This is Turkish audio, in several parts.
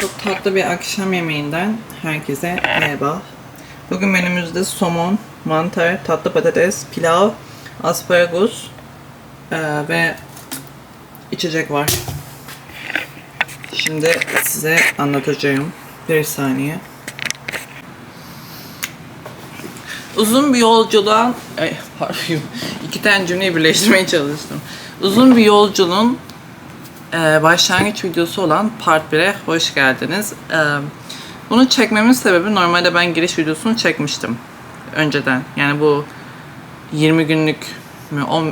Çok tatlı bir akşam yemeğinden herkese merhaba. Bugün menümüzde somon, mantar, tatlı patates, pilav, asparagus ve içecek var. Şimdi size anlatacağım. Bir saniye. Uzun bir yolculuğa... pardon. İki tane cümleyi birleştirmeye çalıştım. Uzun bir yolculuğun başlangıç videosu olan Part 1'e hoş geldiniz. Bunu çekmemin sebebi normalde ben giriş videosunu çekmiştim önceden. Yani bu 20 günlük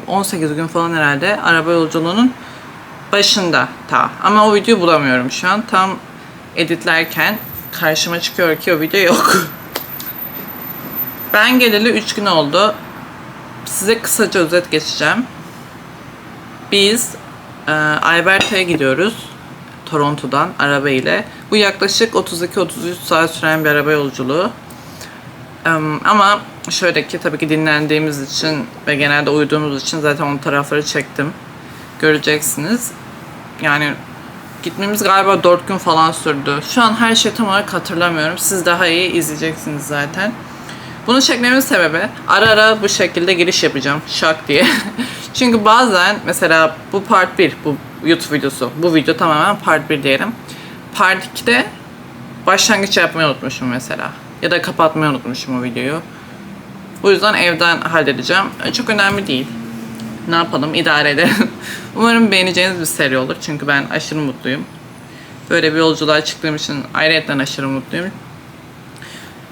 18 gün falan herhalde araba yolculuğunun başında ta. Ama o videoyu bulamıyorum şu an. Tam editlerken karşıma çıkıyor ki o video yok. Ben geleli 3 gün oldu. Size kısaca özet geçeceğim. Biz Alberta'ya gidiyoruz. Toronto'dan araba ile. Bu yaklaşık 32-33 saat süren bir araba yolculuğu. Ama şöyle ki tabii ki dinlendiğimiz için ve genelde uyuduğumuz için zaten o tarafları çektim. Göreceksiniz. Yani gitmemiz galiba 4 gün falan sürdü. Şu an her şeyi tam olarak hatırlamıyorum. Siz daha iyi izleyeceksiniz zaten. Bunu çekmemin sebebi ara ara bu şekilde giriş yapacağım şak diye. Çünkü bazen mesela bu part 1, bu YouTube videosu, bu video tamamen part 1 diyelim. Part 2'de başlangıç yapmayı unutmuşum mesela. Ya da kapatmayı unutmuşum o videoyu. Bu yüzden evden halledeceğim. Çok önemli değil. Ne yapalım, idare edelim. Umarım beğeneceğiniz bir seri olur. Çünkü ben aşırı mutluyum. Böyle bir yolculuğa çıktığım için ayrıca aşırı mutluyum.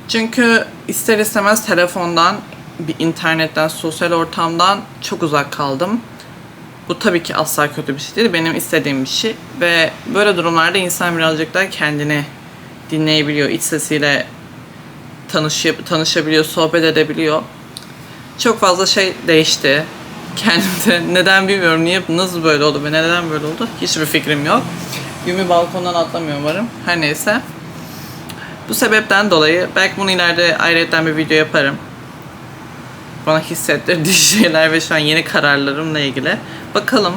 Çünkü ister istemez telefondan, bir internetten, sosyal ortamdan çok uzak kaldım. Bu tabii ki asla kötü bir şey değil. Benim istediğim bir şey. Ve böyle durumlarda insan birazcık daha kendini dinleyebiliyor. İç sesiyle tanışabiliyor, sohbet edebiliyor. Çok fazla şey değişti. Kendimde neden bilmiyorum, nasıl böyle oldu ve neden böyle oldu hiçbir fikrim yok. Yumi balkondan atlamıyor umarım. Her neyse. Bu sebepten dolayı belki bunu ileride ayrıca bir video yaparım. Bana hissettirdiği şeyler ve şu an yeni kararlarımla ilgili. Bakalım.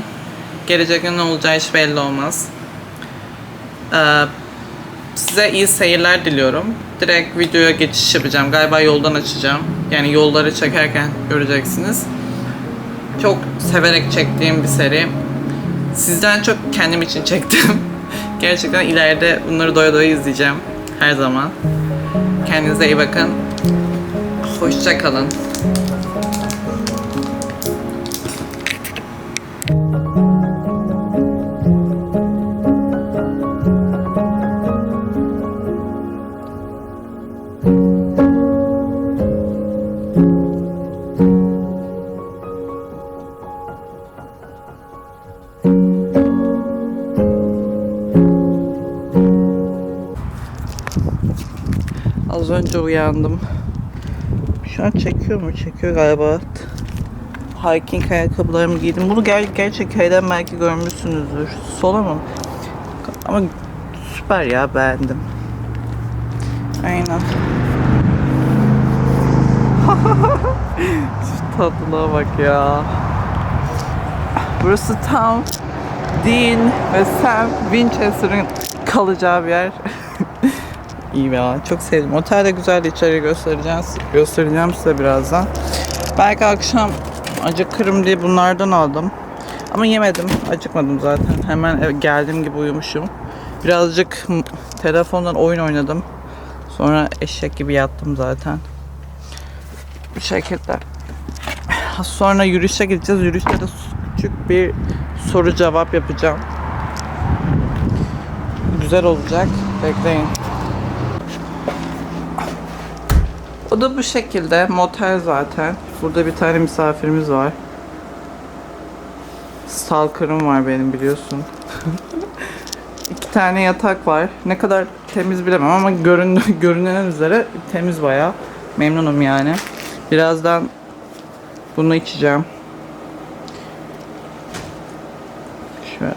Gelecekte ne olacağı hiç belli olmaz. Size iyi seyirler diliyorum. Direkt videoya geçiş yapacağım. Galiba yoldan açacağım. Yani yolları çekerken göreceksiniz. Çok severek çektiğim bir seri. Sizden çok kendim için çektim. Gerçekten ileride bunları doya doya izleyeceğim. Her zaman. Kendinize iyi bakın. Hoşça kalın. Az önce uyandım. Şu an çekiyor mu? Çekiyor galiba. Hiking ayakkabılarımı giydim. Bunu gerçek hikayeden belki görmüşsünüzdür. Solamam. Ama süper ya, beğendim. Aynen. Şu tatlılığa bak ya. Burası tam Dean ve Sam Winchester'ın kalacağı bir yer. İyi ya, çok sevdim. Otel de güzel, içeri göstereceğim size birazdan. Belki akşam acıkırım diye bunlardan aldım. Ama yemedim, acıkmadım zaten. Hemen geldiğim gibi uyumuşum. Birazcık telefondan oyun oynadım. Sonra eşek gibi yattım zaten. Bu şekilde. Sonra yürüyüşe gideceğiz. Yürüyüşte de küçük bir soru cevap yapacağım. Güzel olacak. Bekleyin. O da bu şekilde. Motel zaten. Burada bir tane misafirimiz var. Stalker'ım var benim, biliyorsun. 2 tane yatak var. Ne kadar temiz bilemem ama görünen üzere temiz bayağı. Memnunum yani. Birazdan bunu içeceğim. Şöyle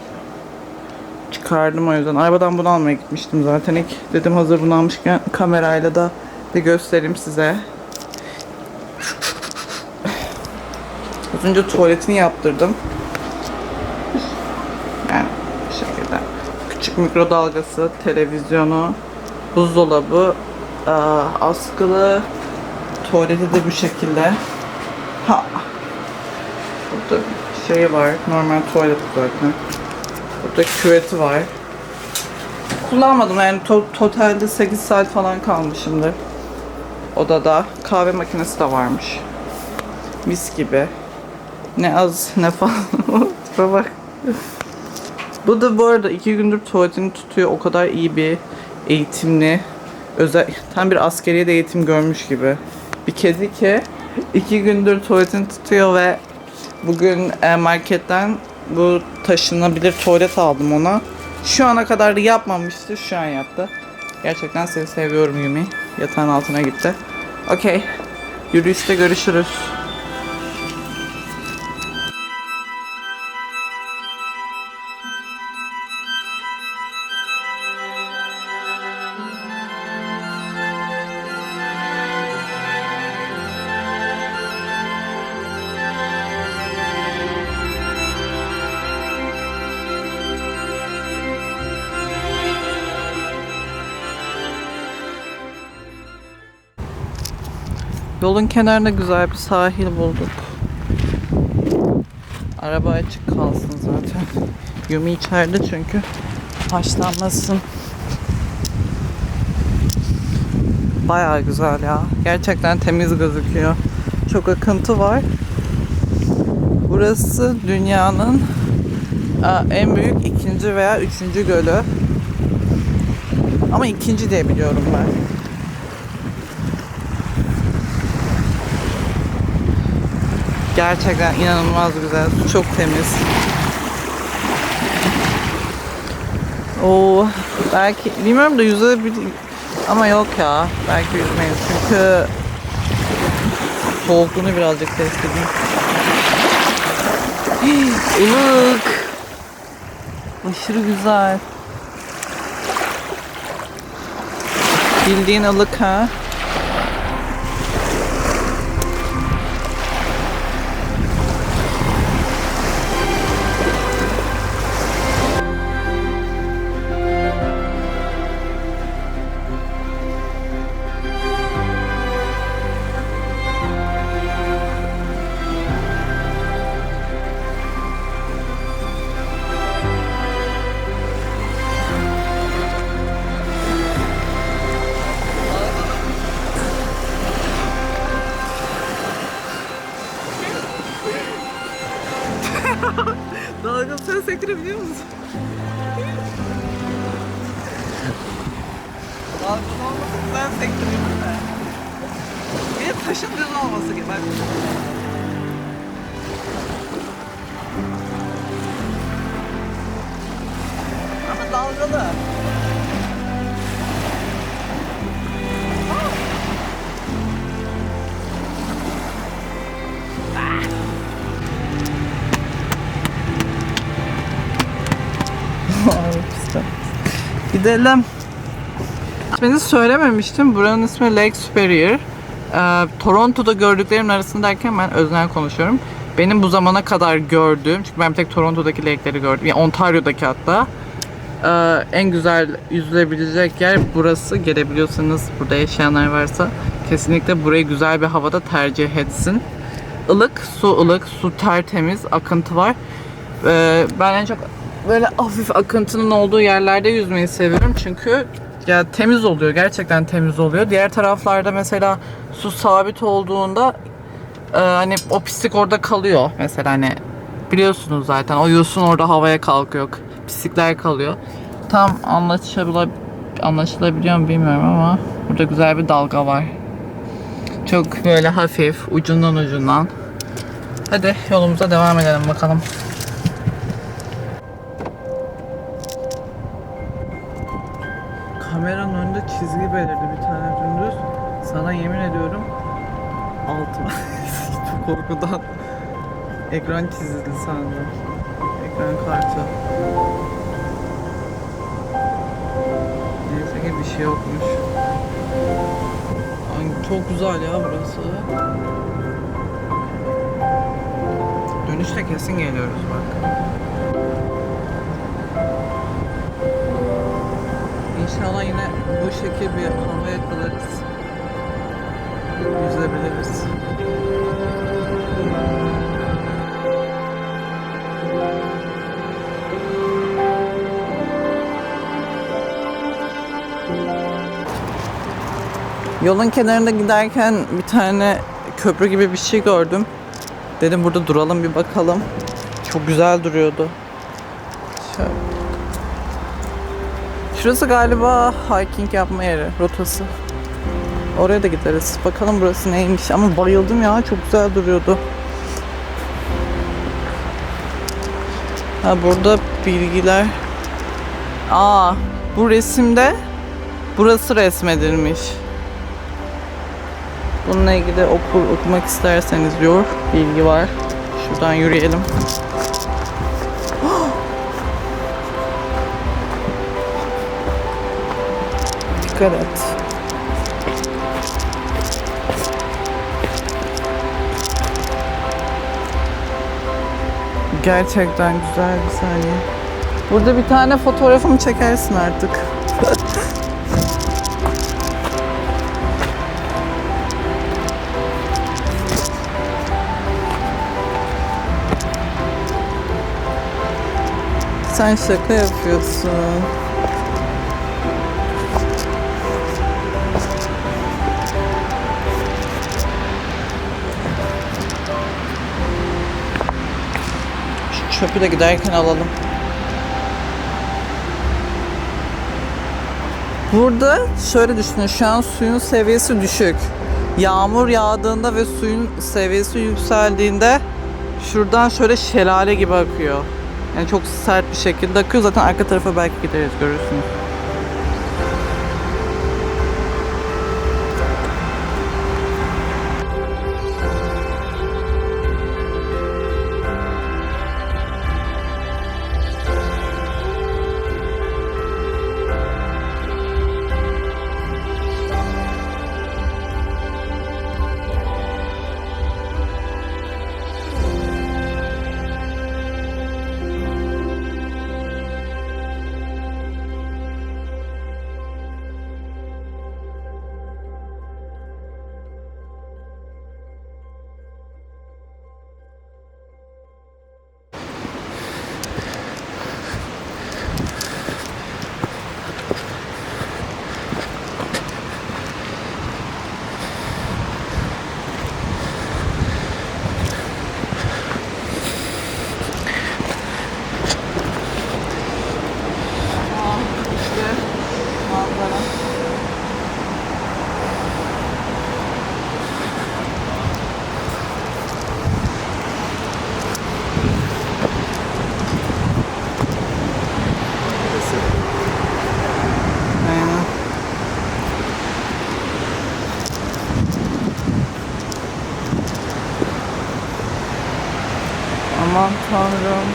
çıkardım o yüzden. Arabadan bunu almaya gitmiştim zaten. İlk dedim hazır bunu almışken kamerayla da bir göstereyim size. Az önce tuvaletini yaptırdım. Yani bu şekilde. küçük mikrodalgası, televizyonu, buzdolabı, askılı, tuvaleti de bu şekilde. Ha. Burada şey var, normal tuvalet zaten. Burada küveti var. Kullanmadım yani totalde 8 saat falan kalmışımdır. Odada kahve makinesi de varmış. Mis gibi. Ne az ne fazla. Tipe bak. Bu da bu arada 2 gündür tuvaletini tutuyor. O kadar iyi bir eğitimli. Tam bir askeriye de eğitim görmüş gibi. Bir kedi ki 2 gündür tuvaletini tutuyor ve bugün marketten bu taşınabilir tuvalet aldım ona. Şu ana kadar yapmamıştı. Şu an yaptı. Gerçekten seni seviyorum Yumi. Yatağın altına gitti. Okey. Yürüyüşte görüşürüz. Yolun kenarında güzel bir sahil bulduk. Araba açık kalsın zaten. Yumi içeride çünkü. Haşlanmasın. Bayağı güzel ya. Gerçekten temiz gözüküyor. Çok akıntı var. Burası dünyanın en büyük ikinci veya üçüncü gölü. Ama ikinci diye biliyorum ben. Gerçekten inanılmaz güzel. Su çok temiz. Oo, belki bilmiyorum da yüzebilir ama yok ya. Belki yüzmeyiz çünkü soğukluğunu birazcık test edeyim. Ilık. Aşırı güzel. Bildiğin ılık ha. Dalga sen sektirebiliyor musun? Dalga olmasın ben sektiriyorum ben. Bir de taşın düz olması gibi. Bak. Ama dalgalı. Gidelim. İsmini söylememiştim. Buranın ismi Lake Superior. Toronto'da gördüklerimin arasındayken ben öznel konuşuyorum. Benim bu zamana kadar gördüğüm, çünkü ben bir tek Toronto'daki lake'leri gördüm. Yani Ontario'daki hatta. En güzel yüzülebilecek yer burası. Gelebiliyorsanız, burada yaşayanlar varsa kesinlikle burayı güzel bir havada tercih etsin. Ilık, su tertemiz, akıntı var. Ben en çok böyle hafif akıntının olduğu yerlerde yüzmeyi seviyorum çünkü ya temiz oluyor, gerçekten temiz oluyor. Diğer taraflarda mesela su sabit olduğunda hani o pislik orada kalıyor mesela, hani biliyorsunuz zaten o yosun orada havaya kalkıyor, pislikler kalıyor. Tam anlaşılabiliyor mu bilmiyorum ama burada güzel bir dalga var. Çok böyle hafif ucundan. Hadi yolumuza devam edelim bakalım. Kameranın önünde çizgi belirdi bir tane dümdüz. Sana yemin ediyorum altıma çok korkudan ekran çizildi sandım. Ekran kartı. Neyse ki bir şey yokmuş. Ay, çok güzel ya burası. Dönüşte kesin geliyoruz bak. İnşallah yine bu şekilde bir hava yakalarız. Yüzebiliriz. Yolun kenarında giderken bir tane köprü gibi bir şey gördüm. Dedim burada duralım bir bakalım. Çok güzel duruyordu. Şöyle. Şurası galiba hiking yapma yeri, rotası. Oraya da gideriz. Bakalım burası neymiş. Ama bayıldım ya, çok güzel duruyordu. Ha, burada bilgiler. Bu resimde burası resmedilmiş. Bununla ilgili okumak isterseniz diyor, bilgi var. Şuradan yürüyelim. Dikkat et. Gerçekten güzel bir saniye. Burada bir tane fotoğrafımı çekersin artık. Sen şaka yapıyorsun. Şu çöpü de giderken alalım. Burada şöyle düşünün, şu an suyun seviyesi düşük. Yağmur yağdığında ve suyun seviyesi yükseldiğinde şuradan şöyle şelale gibi akıyor. Yani çok sert bir şekilde akıyor. Zaten arka tarafa belki gideriz, görürsünüz. Aman Tanrım.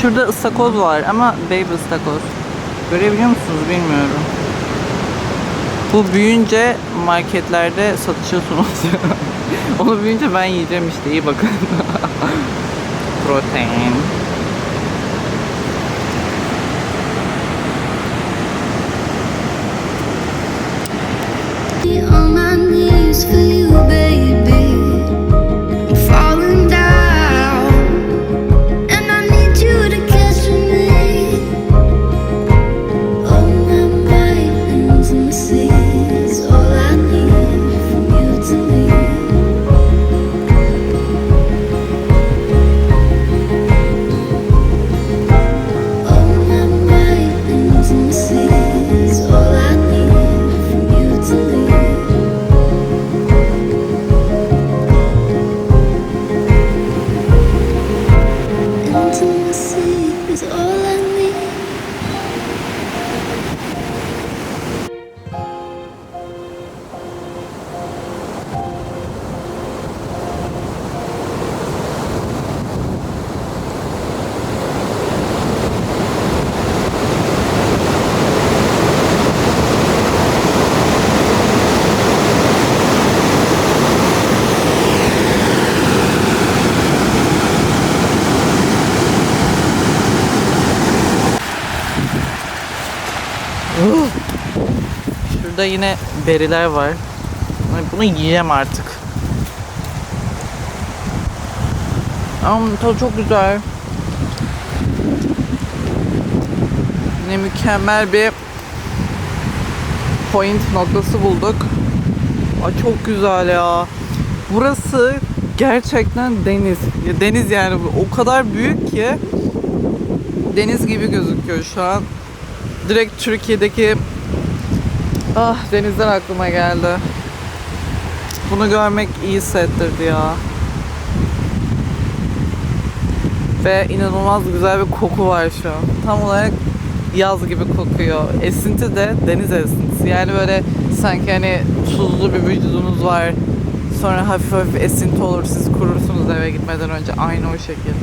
Şurada ıstakoz var ama baby ıstakoz. Görebiliyor musunuz bilmiyorum. Bu büyüyünce marketlerde satışa sunuluyor. Onu büyüyünce ben yiyeceğim işte, iyi bakın. Protein. Şurada yine beriler var. Ay, bunu yiyeceğim artık. Ama tadı çok güzel. Ne mükemmel bir point noktası bulduk. Ay çok güzel ya. Burası gerçekten deniz. Ya deniz yani o kadar büyük ki deniz gibi gözüküyor şu an. Direkt Türkiye'deki denizler aklıma geldi. Bunu görmek iyi hissettirdi ya. Ve inanılmaz güzel bir koku var şu an. Tam olarak yaz gibi kokuyor. Esinti de deniz esintisi. Yani böyle sanki hani tuzlu bir vücudunuz var. Sonra hafif hafif esinti olur. Siz kurursunuz eve gitmeden önce. Aynı o şekil.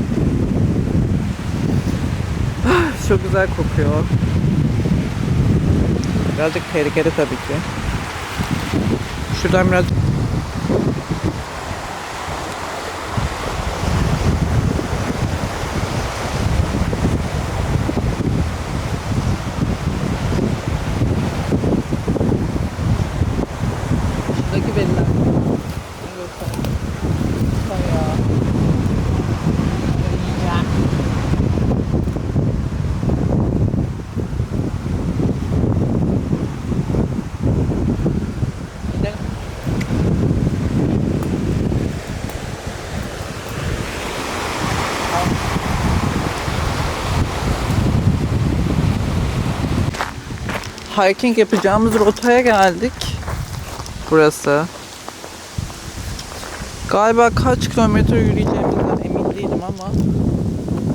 Çok güzel kokuyor. Birazcık tehlikeli tabii ki. Şuradan biraz şuradaki beliler. Hiking yapacağımız rotaya geldik. Burası. Galiba kaç kilometre yürüyeceğimizden emin değilim ama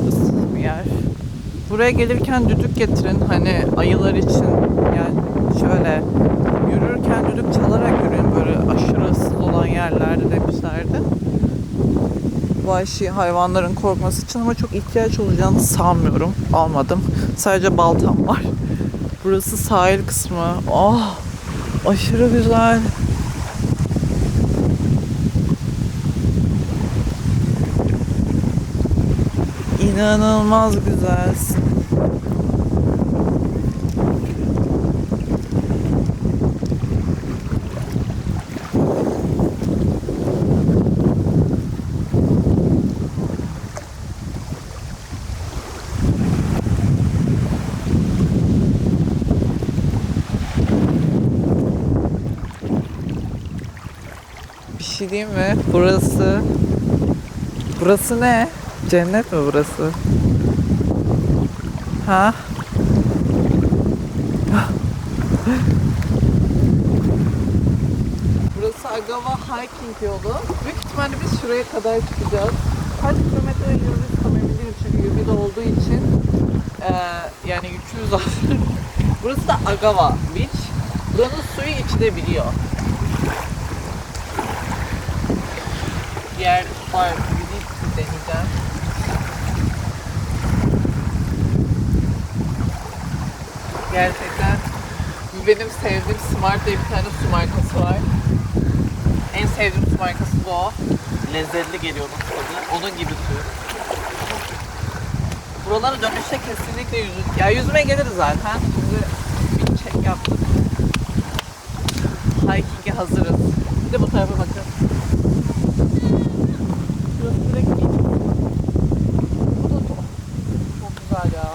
ıssız bir yer. Buraya gelirken düdük getirin. Hani ayılar için yani şöyle yürürken düdük çalarak yürüyün. Böyle aşırı ıssız olan yerlerde demişlerdi. Vahşi hayvanların korkması için ama çok ihtiyaç olacağını sanmıyorum. Almadım. Sadece baltam var. Burası sahil kısmı. Oh, aşırı güzel. İnanılmaz güzel. Bir şey diyeyim mi? Burası ne? Cennet mi burası? Ha? Burası Agava Hiking yolu. Büyük ihtimalle biz şuraya kadar çıkacağız. Kaç kilometre yürürüz tam emin değilim çünkü Yubi'de olduğu için yani 300 aslında. Burası da Agava Beach. Buranın suyu içilebiliyor. Diğer var, gidip deneyeceğim. Gerçekten benim sevdiğim Smart diye bir tane su markası var. En sevdiğim su markası da o. Lezzetli geliyor onun tadı. Onun gibi su. Buralara dönüşte kesinlikle yüzmeye geliriz zaten. Şimdi bir check yaptık. Hiking'e hazırız. Bir de bu tarafa bakın. Burası direkt beach. Bu da çok güzel ya.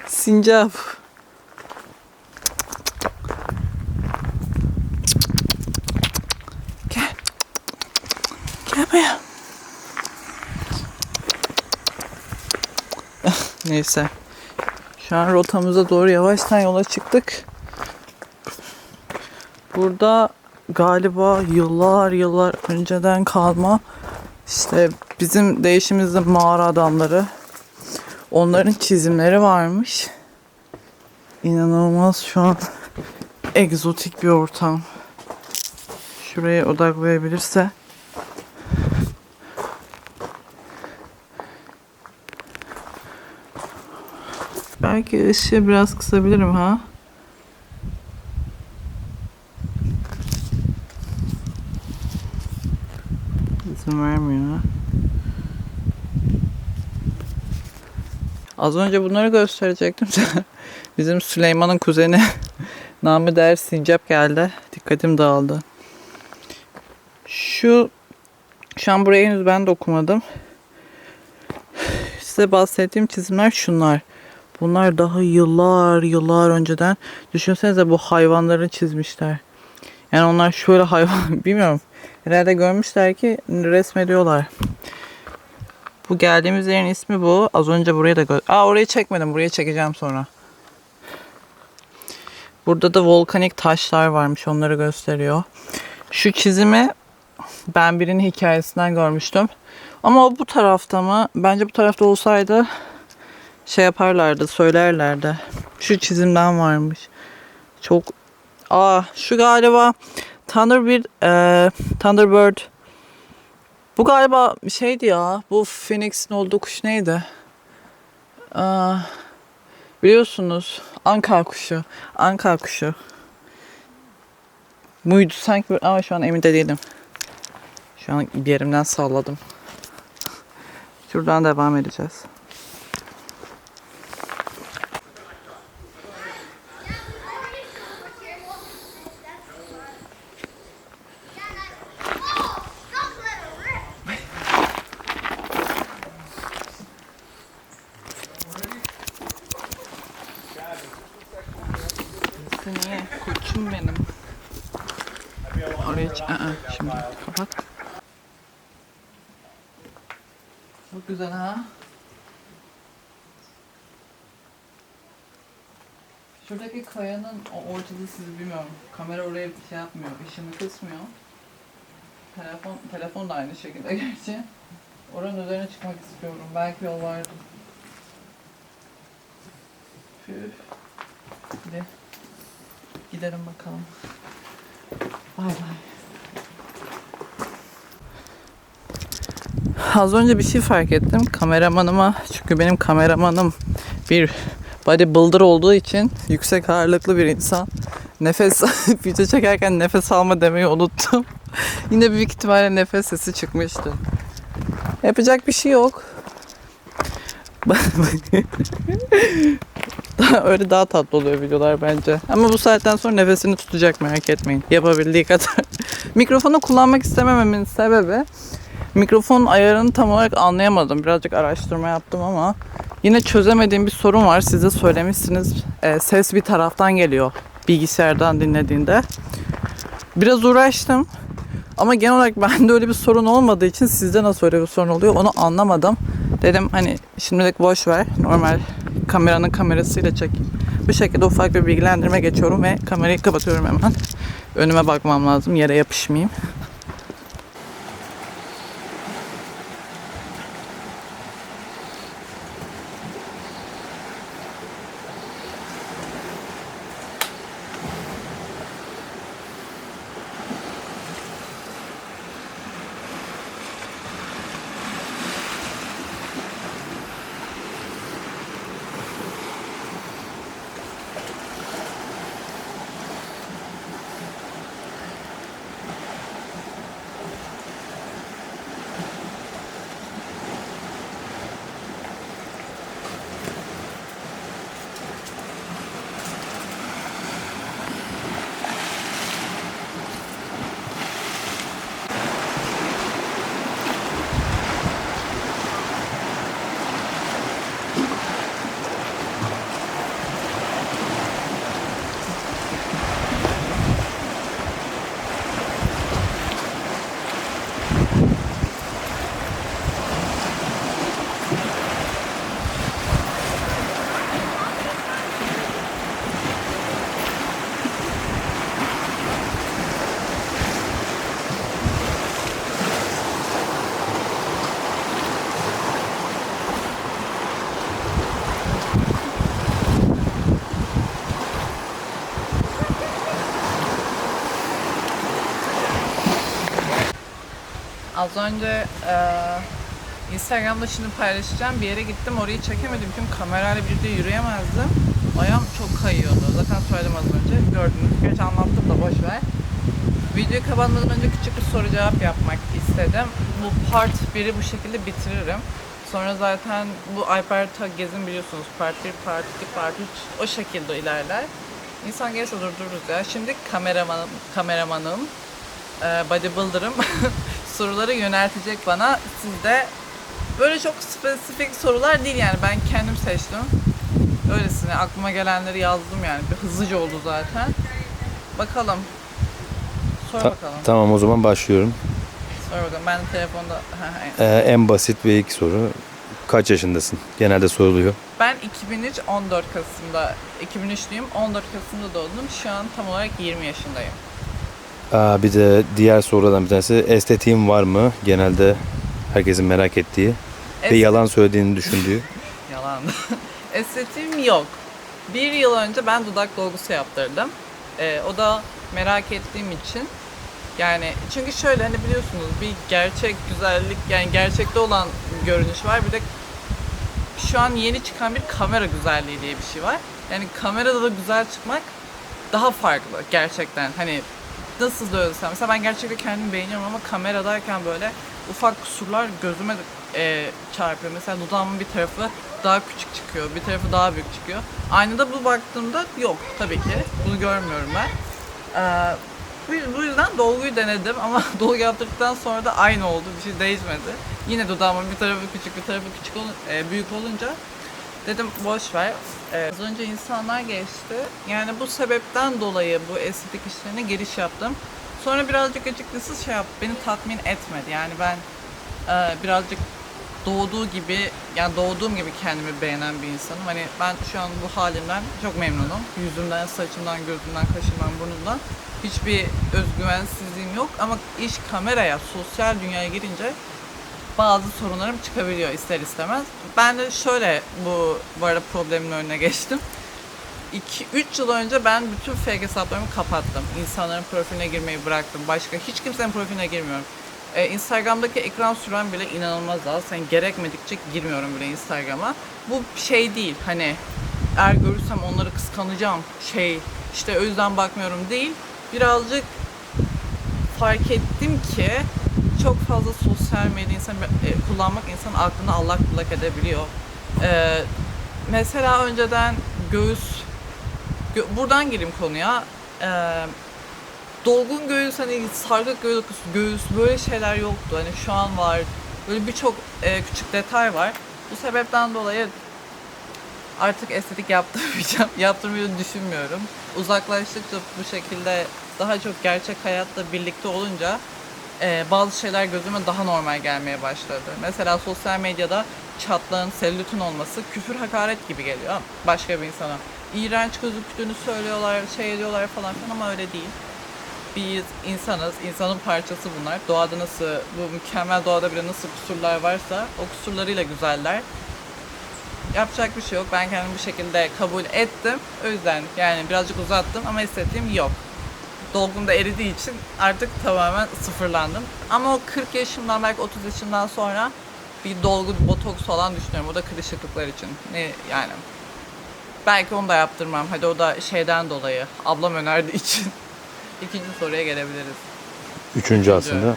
Sincap. Gel. Gel buraya. Neyse. Şu an rotamıza doğru yavaştan yola çıktık. Burada galiba yıllar önceden kalma işte bizim değişimizde mağara adamları, onların çizimleri varmış. İnanılmaz şu an egzotik bir ortam. Şuraya odaklayabilirse. Belki ışığı biraz kısabilirim ha. İzin vermiyor. Az önce bunları gösterecektim. Bizim Süleyman'ın kuzeni namı değer Sincap geldi. Dikkatim dağıldı. Şu an burayı henüz ben de okumadım. Size bahsettiğim çizimler şunlar. Bunlar daha yıllar önceden. Düşünsenize bu hayvanları çizmişler. Yani onlar şöyle hayvan bilmiyorum. Herhalde görmüşler ki resmediyorlar. Bu geldiğimiz yerin ismi bu. Az önce burayı da orayı çekmedim. Burayı çekeceğim sonra. Burada da volkanik taşlar varmış. Onları gösteriyor. Şu çizimi ben birinin hikayesinden görmüştüm. Ama o bu tarafta mı? Bence bu tarafta olsaydı şey yaparlardı, söylerlerdi. Şu çizimden varmış. Çok... şu galiba Thunderbird. Bu galiba şeydi ya. Bu Phoenix'in olduğu kuş neydi? Biliyorsunuz. Anka kuşu. Anka kuşu. Muydu sanki ama şu an emin de değilim. Şu an bir yerimden salladım. Şuradan devam edeceğiz. Niye? Koçum benim. Oraya şimdi kapat. Çok güzel ha. Şuradaki kayanın o ortada sizi bilmiyorum. Kamera oraya bir şey yapmıyor. Işını kısmıyor. Telefon da aynı şekilde gerçi. Oranın üzerine çıkmak istiyorum. Belki yol vardı. Hadi. Gidelim bakalım. Bay bay. Az önce bir şey fark ettim kameramanıma. Çünkü benim kameramanım bir bodybuilder olduğu için yüksek ağırlıklı bir insan. Video çekerken nefes alma demeyi unuttum. Yine büyük ihtimalle nefes sesi çıkmıştı. Yapacak bir şey yok. Öyle daha tatlı oluyor videolar bence. Ama bu saatten sonra nefesini tutacak, merak etmeyin. Yapabildiği kadar. Mikrofonu kullanmak istemememin sebebi mikrofon ayarını tam olarak anlayamadım. Birazcık araştırma yaptım ama yine çözemediğim bir sorun var. Siz de söylemişsiniz. Ses bir taraftan geliyor bilgisayardan dinlediğinde. Biraz uğraştım. Ama genel olarak bende öyle bir sorun olmadığı için sizde nasıl öyle bir sorun oluyor onu anlamadım. Dedim hani şimdilik boş ver. Normal kameranın kamerasıyla çekeyim. Bu şekilde ufak bir bilgilendirme geçiyorum ve kamerayı kapatıyorum hemen. Önüme bakmam lazım. Yere yapışmayayım. Az önce Instagram'da şimdi paylaşacağım. Bir yere gittim, orayı çekemedim çünkü kamerayla birlikte yürüyemezdim. Ayağım çok kayıyordu. Zaten söyledim az önce. Gördünüz. Geç anlattım da boş ver. Videoyu kapatmadan önce küçük bir soru cevap yapmak istedim. Bu part 1'i bu şekilde bitiririm. Sonra zaten bu Alberta gezin biliyorsunuz. Part 1, Part 2, Part 3 o şekilde ilerler. İnsan gelirse durdururuz ya. Şimdi kameramanım, bodybuilder'ım soruları yöneltecek bana. Siz de böyle çok spesifik sorular değil yani, ben kendim seçtim. Öylesine aklıma gelenleri yazdım yani. Bir hızlıca oldu zaten. Bakalım. Sor bakalım. Tamam, o zaman başlıyorum. Sor bakalım. Ben de telefonda... En basit ve ilk soru. Kaç yaşındasın? Genelde soruluyor. Ben 2003 14 Kasım'da 2003'lüyüm. 14 Kasım'da doğdum. Şu an tam olarak 20 yaşındayım. Bir de diğer sorulardan bir tanesi, estetiğin var mı? Genelde herkesin merak ettiği ve yalan söylediğini düşündüğü. Yalan. Estetiğim yok. Bir yıl önce ben dudak dolgusu yaptırdım. O da merak ettiğim için. Yani çünkü şöyle, hani biliyorsunuz, bir gerçek güzellik, yani gerçekte olan görünüş var. Bir de şu an yeni çıkan bir kamera güzelliği diye bir şey var. Yani kamerada da güzel çıkmak daha farklı gerçekten. Hani nasıl söylesem, mesela ben gerçekten kendimi beğeniyorum ama kameradayken böyle ufak kusurlar gözüme çarpıyor. Mesela dudağımın bir tarafı daha küçük çıkıyor, bir tarafı daha büyük çıkıyor. Aynada bu baktığımda yok tabii ki. Bunu görmüyorum ben. Bu yüzden dolguyu denedim ama dolgu yaptırdıktan sonra da aynı oldu. Bir şey değişmedi. Yine dudağımın bir tarafı küçük, bir tarafı büyük olunca dedim boş ver. Az önce insanlar geçti. Yani bu sebepten dolayı bu estetik işlerine giriş yaptım. Sonra birazcık açıkçası beni tatmin etmedi. Yani ben birazcık doğduğum gibi kendimi beğenen bir insanım. Hani ben şu an bu halimden çok memnunum. Yüzümden, saçımdan, gözümden, kaşımdan, burnumdan hiçbir özgüvensizliğim yok. Ama iş kameraya, sosyal dünyaya girince bazı sorunlarım çıkabiliyor ister istemez. Ben de şöyle bu arada problemin önüne geçtim. 2-3 yıl önce ben bütün fake hesaplarımı kapattım. İnsanların profiline girmeyi bıraktım. Başka hiç kimsenin profiline girmiyorum. Instagram'daki ekran sürem bile inanılmaz az. Yani gerekmedikçe girmiyorum bile Instagram'a. Bu şey değil, hani eğer görürsem onları kıskanacağım işte o yüzden bakmıyorum değil. Birazcık fark ettim ki çok fazla sosyal medya kullanmak insanın aklını allak bullak edebiliyor. Mesela önceden buradan gireyim konuya. Dolgun göğüs, hani sarkık göğüs böyle şeyler yoktu. Hani şu an var. Böyle birçok küçük detay var. Bu sebepten dolayı artık estetik yaptırmayacağım. Yaptırmayı düşünmüyorum. Uzaklaştıkça bu şekilde daha çok gerçek hayatla birlikte olunca bazı şeyler gözüme daha normal gelmeye başladı. Mesela sosyal medyada çatlağın, selülitin olması küfür, hakaret gibi geliyor başka bir insana. İğrenç gözüktüğünü söylüyorlar, ediyorlar falan filan ama öyle değil. Biz insanız, insanın parçası bunlar. Doğada nasıl, bu mükemmel doğada bile nasıl kusurlar varsa o kusurlarıyla güzeller. Yapacak bir şey yok. Ben kendimi bu şekilde kabul ettim. O yüzden yani birazcık uzattım ama estetiğim yok. Dolgum da eridiği için artık tamamen sıfırlandım. Ama o 40 yaşımdan belki 30 yaşından sonra bir dolgu, botoks falan düşünüyorum. O da kırışıklıklar için. Yani belki onu da yaptırmam. Hadi o da şeyden dolayı. Ablam önerdiği için. İkinci soruya gelebiliriz. Üçüncü aslında.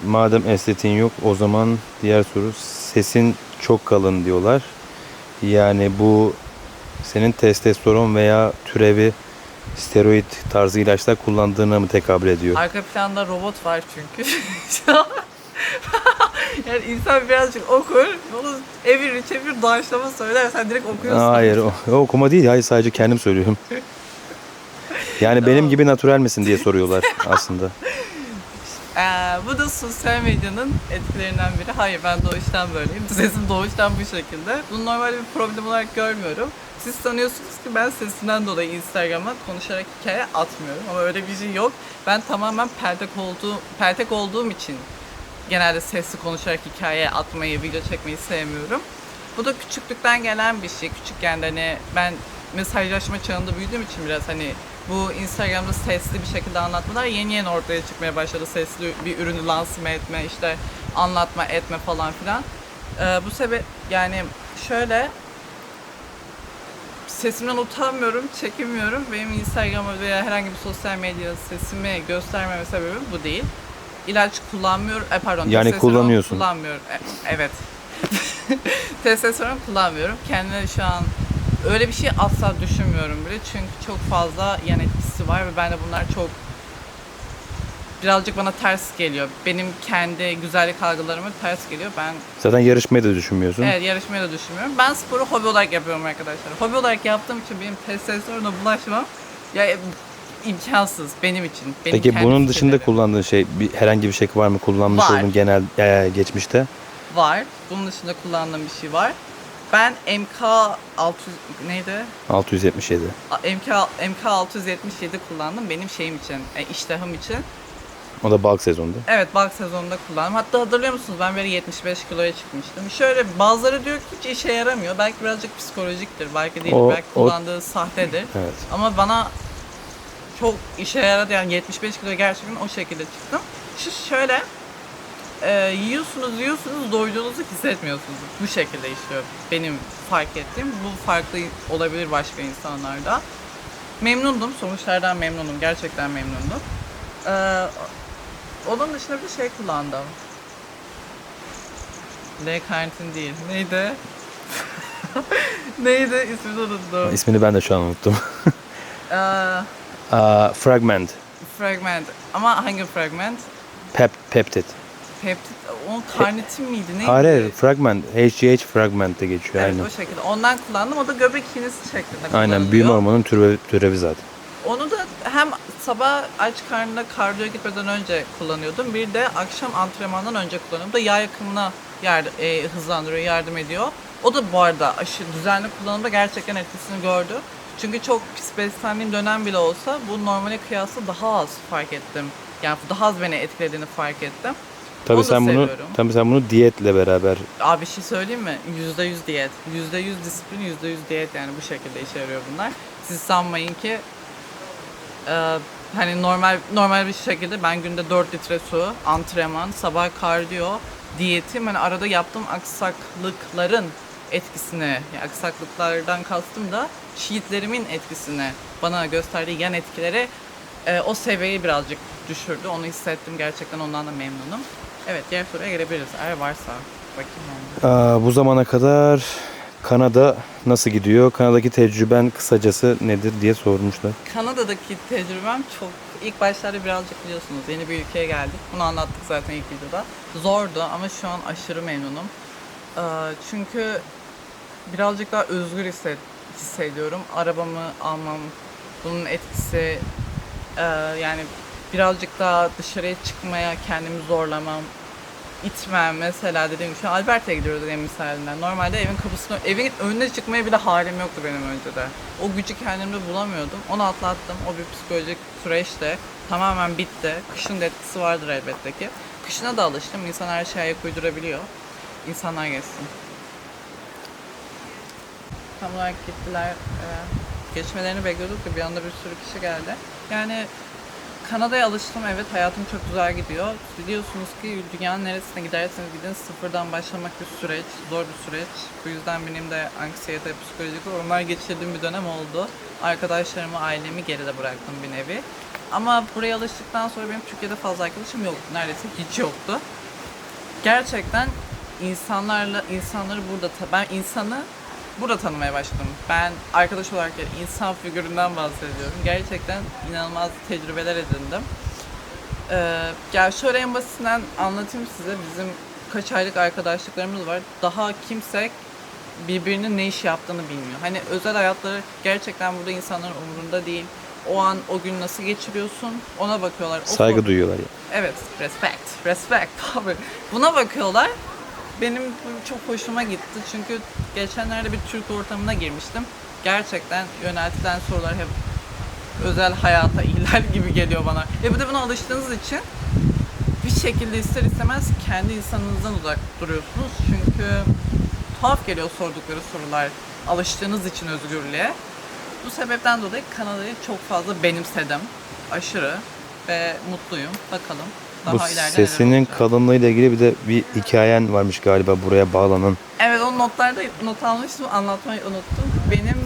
Madem estetiğin yok, o zaman diğer soru, sesin çok kalın diyorlar. Yani bu senin testosteron veya türevi steroid tarzı ilaçlar kullandığına mı tekabül ediyor? Arka planda robot var çünkü. Yani insan birazcık okur, onu çevir doğaçlama söyler, sen direkt okuyorsun. Hayır, o okuma değil. Hayır, sadece kendim söylüyorum. Yani tamam. Benim gibi natürel misin diye soruyorlar aslında. Bu da sosyal medyanın etkilerinden biri. Hayır, ben doğuştan böyleyim. Sesim doğuştan bu şekilde. Bunu normal bir problem olarak görmüyorum. Siz sanıyorsunuz ki ben sesimden dolayı Instagram'a konuşarak hikaye atmıyorum. Ama öyle bir şey yok. Ben tamamen peltek olduğum için genelde sesli konuşarak hikaye atmayı, video çekmeyi sevmiyorum. Bu da küçüklükten gelen bir şey. Küçükken de hani ben mesajlaşma çağında büyüdüğüm için biraz hani bu Instagram'da sesli bir şekilde anlatmalar yeni ortaya çıkmaya başladı. Sesli bir ürünü lansman etme, işte anlatma etme falan filan. Bu yani şöyle, sesimden utanmıyorum, çekinmiyorum. Benim Instagram'a veya herhangi bir sosyal medya sesimi göstermeme sebebim bu değil. İlaç kullanmıyorum. Pardon. Yani testosteron kullanıyorsun. Kullanmıyorum. Evet. Testosteron kullanmıyorum. Kendime şu an öyle bir şey asla düşünmüyorum bile. Çünkü çok fazla yan etkisi var ve ben de bunlar birazcık bana ters geliyor. Benim kendi güzellik algılarıma ters geliyor. Ben Zaten yarışmayı da düşünmüyorsun. evet, yarışmayı da düşünmüyorum. Ben sporu hobi olarak yapıyorum arkadaşlar. Hobi olarak yaptığım için benim testosterona bulaşmam ya imkansız benim için. Benim Peki kendi bunun dışında fikirlerim kullandığın herhangi bir şey var mı? Kullanmış Var. olduğun genel geçmişte? var. Bunun dışında kullandığım bir şey var. Ben MK 600 neydi? 677. MK 677 kullandım benim şeyim için, iştahım için. O da bulk sezonda. Evet, bulk sezonunda kullandım. Hatta hatırlıyor musunuz, ben böyle 75 kiloya çıkmıştım. Şöyle bazıları diyor ki hiç işe yaramıyor. Belki birazcık psikolojiktir, belki değil, belki kullandığı sahtedir. Evet. Ama bana çok işe yaradı, yani 75 kilo gerçekten o şekilde çıktım. Şöyle yiyorsunuz doyduğunuzu hissetmiyorsunuz. Bu şekilde işliyor benim fark ettiğim. Bu farklı olabilir başka insanlarda. Memnundum, sonuçlardan memnunum, gerçekten memnundum. Onun dışında bir şey kullandım. L-karnitin değil. Neydi? Neydi? İsmini unuttum. İsmini ben de şu an unuttum. Fragment. Fragment. Ama hangi fragment? Peptid. Peptit. O karnitin miydi? Neydi? Hayır, fragment. HGH fragment'te geçiyor. Evet, Aynen. o şekilde. Ondan kullandım. O da göbek iğnesi şeklinde kullanılıyor. Aynen, büyüme hormonunun türevi zaten. Onu da hem sabah aç karnına kardiyo gitmeden önce kullanıyordum. Bir de akşam antrenmandan önce kullanıyordum. Da yağ yakımına hızlandırıyor, yardım ediyor. O da bu arada düzenli kullanımda gerçekten etkisini gördü. Çünkü çok pis beslendiğim dönem bile olsa bu normale kıyasla daha az fark ettim. Yani daha az beni etkilediğini fark ettim. Tabii Onu da seviyorum. sen bunu diyetle beraber. Abi bir şey söyleyeyim mi? %100 diyet. %100 disiplin, %100 diyet, yani bu şekilde işe yarıyor bunlar. Siz sanmayın ki hani normal bir şekilde ben günde 4 litre su, antrenman, sabah kardiyo, diyetim, hani arada yaptığım aksaklıkların etkisini, yani aksaklıklardan kastım da cheatlerimin etkisini, bana gösterdiği yan etkileri o seviyeyi birazcık düşürdü. Onu hissettim, gerçekten ondan da memnunum. Evet, diğer soruya gelebiliriz eğer varsa. Bakayım Bu zamana kadar Kanada nasıl gidiyor? Kanada'daki tecrüben kısacası nedir diye sormuşlar. Kanada'daki tecrübem çok, ilk başlarda birazcık biliyorsunuz yeni bir ülkeye geldik. Bunu anlattık zaten ilk videoda. Zordu ama şu an aşırı memnunum. Çünkü birazcık daha özgür hissediyorum. Arabamı almam, bunun etkisi, yani birazcık daha dışarıya çıkmaya kendimi zorlamam, itmem. Mesela dediğim gibi şu an Alberta'ya gidiyoruz en misalinden. Normalde evin önüne çıkmaya bile halim yoktu benim önceden. O gücü kendimde bulamıyordum. Onu atlattım. O bir psikolojik süreçte tamamen bitti. Kışın da etkisi vardır elbette ki. Kışına da alıştım. İnsan her şeye ayak uydurabiliyor. İnsanlar geçsin. Tam olarak gittiler. Geçmelerini bekliyorduk da bir anda bir sürü kişi geldi. Yani Kanada'ya alıştım, evet, hayatım çok güzel gidiyor. Biliyorsunuz ki dünyanın neresine giderseniz gidin sıfırdan başlamak bir süreç, zor bir süreç. Bu yüzden benim de anksiyete, psikolojik sorunlar geçirdiğim bir dönem oldu. Arkadaşlarımı, ailemi geride bıraktım bir nevi. Ama buraya alıştıktan sonra benim Türkiye'de fazla arkadaşım yoktu, neredeyse hiç yoktu. Gerçekten insanları ben insanı burada tanımaya başladım. Ben arkadaş olarak insan figüründen bahsediyorum. Gerçekten inanılmaz tecrübeler edindim. Ya şöyle en basitinden anlatayım size. Bizim kaç aylık arkadaşlıklarımız var. Daha kimse birbirinin ne iş yaptığını bilmiyor. Hani özel hayatları gerçekten burada insanların umurunda değil. O an, o gün nasıl geçiriyorsun ona bakıyorlar. Saygı duyuyorlar ya. Evet, respect abi. Buna bakıyorlar. Benim bu çok hoşuma gitti çünkü geçenlerde bir Türk ortamına girmiştim. Gerçekten yöneltilen sorular hep özel hayata ihlal gibi geliyor bana. Bir de buna alıştığınız için bir şekilde ister istemez kendi insanınızdan uzak duruyorsunuz. Çünkü tuhaf geliyor sordukları sorular, alıştığınız için özgürlüğe. Bu sebepten dolayı Kanada'yı çok fazla benimsedim. Aşırı ve mutluyum. Bakalım. daha Bu ileride neler sesinin olacak. kalınlığıyla ilgili bir de bir hikayen varmış galiba buraya bağlanan. Evet, o notlarda not almıştım, anlatmayı unuttum. Benim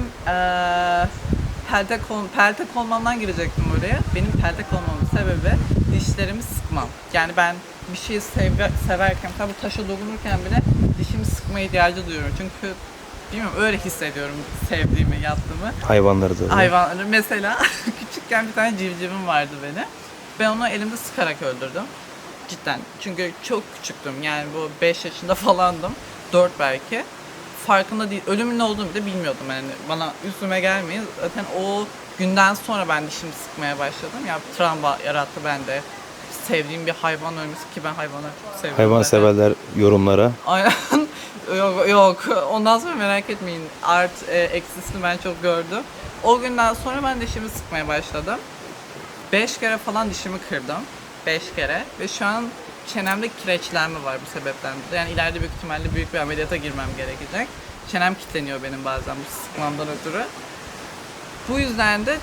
peltek olmamdan girecektim oraya. Benim peltek olmamın sebebi dişlerimi sıkmam. Yani ben bir şeyi severken, tabi taşa dokunurken bile dişimi sıkma ihtiyacı duyuyorum. Çünkü bilmiyorum, öyle hissediyorum sevdiğimi, yaptığımı. Hayvanları da. Hayvanları mesela küçükken bir tane civcivim vardı benim. Ben onu elimde sıkarak öldürdüm. Cidden. Çünkü çok küçüktüm. Yani bu 5 yaşında falandım. 4 belki. Farkında değil. Ölümün ne olduğunu bile bilmiyordum yani. Bana üstüme gelmeyin. Zaten o günden sonra ben dişimi sıkmaya başladım. Yani travma yarattı bende. Sevdiğim bir hayvan ölmesi, ki ben hayvanları çok seviyorum. Hayvan zaten. severler yorumlara. Aynen. Yok. Ondan sonra merak etmeyin. Eksisini ben çok gördüm. O günden sonra ben dişimi sıkmaya başladım. 5 kere falan dişimi kırdım. 5 kere. Ve şu an çenemde kireçlenme var bu sebepten. Yani ileride büyük ihtimalle büyük bir ameliyata girmem gerekecek. Çenem kilitleniyor benim bazen bu sıkmamdan ötürü. Bu yüzden de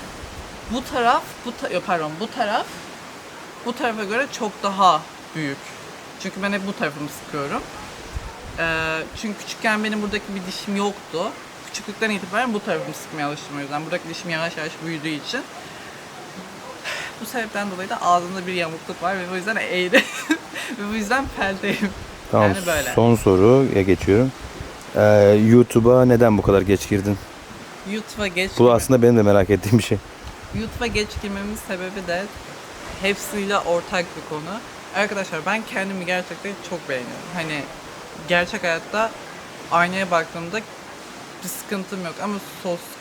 bu taraf, bu tarafa göre çok daha büyük. Çünkü ben hep bu tarafımı sıkıyorum. Çünkü küçükken benim buradaki bir dişim yoktu. Küçüklükten itibaren bu tarafımı sıkmaya alıştım o yüzden. Buradaki dişim yavaş yavaş büyüdüğü için. Bu sebepten dolayı da ağzımda bir yamukluk var ve bu yüzden eğri ve bu yüzden peldeyim. Tamam, Yani böyle. son soruya geçiyorum. YouTube'a neden bu kadar geç girdin? Bu aslında benim de merak ettiğim bir şey. YouTube'a geç girmemin sebebi de hepsiyle ortak bir konu. Arkadaşlar, ben kendimi gerçekten çok beğeniyorum. Hani gerçek hayatta aynaya baktığımda bir sıkıntım yok ama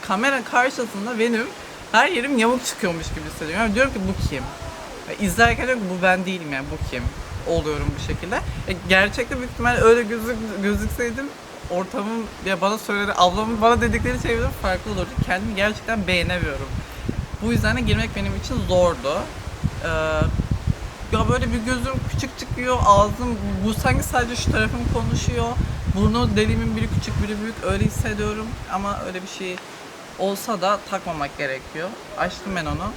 kamera karşısında benim her yerim yamuk çıkıyormuş gibi hissediyorum. Yani diyorum ki bu kim? İzlerken diyorum ki bu ben değilim, yani bu kim? Oluyorum bu şekilde. Gerçekte büyük ihtimalle öyle gözükseydim ortamım, ya bana söyledi, ablamın bana dedikleri şeyler farklı olurdu. Kendimi gerçekten beğenemiyorum. Bu yüzden de girmek benim için zordu. Ya böyle bir gözüm küçük çıkıyor, ağzım, bu sanki sadece şu tarafım konuşuyor. Burnu deliğimin biri küçük biri büyük, öyle hissediyorum. Ama öyle bir şey olsa da takmamak gerekiyor. Açtım ben onu.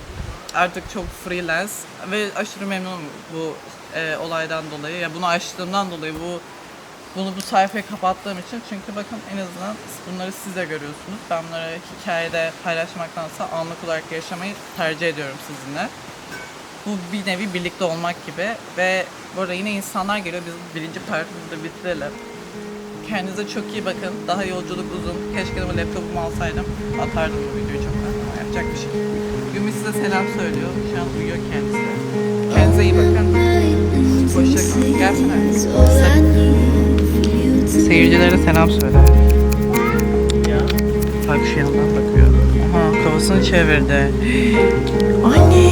Artık çok freelance ve aşırı memnunum bu olaydan dolayı. Ya bunu açtığımdan dolayı bu sayfayı kapattığım için. Çünkü bakın, en azından bunları siz de görüyorsunuz. Ben bunları hikayede paylaşmaktansa anlık olarak yaşamayı tercih ediyorum sizinle. Bu bir nevi birlikte olmak gibi ve burada yine insanlar geliyor. Biz birinci partimizi de bitirelim. Kendinize çok iyi bakın. Daha yolculuk uzun. Keşke de bu laptopumu alsaydım. Atardım bu videoyu çok fazla. Yapacak bir şey. Gümüş size selam söylüyor. Şu an uyuyor kendisi. Kendinize iyi bakın. Hoşçakalın. Gelsene. Seyircilere selam söyle. Bak, şu yandan bakıyor. Aha, kafasını çevirdi. Anne!